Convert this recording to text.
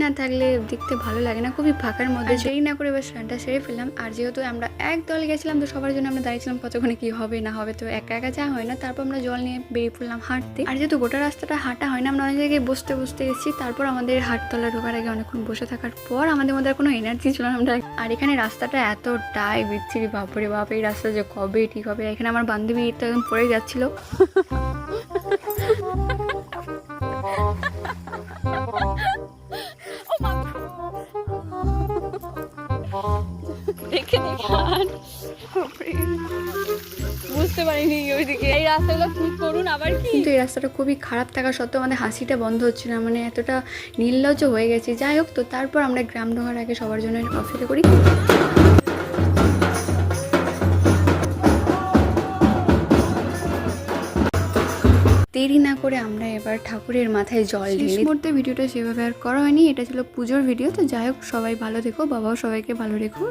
না থাকলে দেখতে ভালো লাগে না, খুবই ফাঁকার মধ্যে। সেই না করে এবার স্নানটা সেরে ফেললাম। আর যেহেতু আমরা এক দল গেছিলাম তো সবার জন্য আমরা দাঁড়িয়েছিলাম কতক্ষণে কি হবে না হবে, তো একা একা যা হয় না। তারপর আমরা জল নিয়ে বেরিয়ে পড়লাম হাঁটতে। আর যেহেতু গোটা রাস্তাটা হাঁটা হয় না, আমরা অনেক জায়গায় বসতে বসতে গেছি। তারপর আমাদের হাটতলা ঢোকার আগে অনেকক্ষণ বসে থাকার পর আমাদের মধ্যে আর কোনো এনার্জি ছিল না আমরা। আর এখানে রাস্তাটা এতটাই বিচ্ছিরি, বাপরে বাপ, এই রাস্তা যে কবে ঠিক হবে। এখানে আমার বান্ধবী তো একদম পড়ে যাচ্ছিল। বুঝতে পারিনি ওইদিকে এই রাস্তাগুলো ঠিক করুন আবার কি। কিন্তু এই রাস্তাটা খুবই খারাপ থাকা সত্ত্বেও আমাদের হাসিটা বন্ধ হচ্ছে না, মানে এতটা নির্লজ্জ হয়ে গেছে। যাই হোক, তো তারপর আমরা গ্রাম ঢোকার আগে সবার জন্য অপেক্ষা করি। দেরি না করে আমরা এবার ঠাকুরের মাথায় জল ঢেলি। শেষ মুহূর্তে ভিডিওটা সেভাবে আর করা হয়নি, এটা ছিল পুজোর ভিডিও। তো যাই হোক, সবাই ভালো থেকো, বাবাও সবাইকে ভালো রেখো।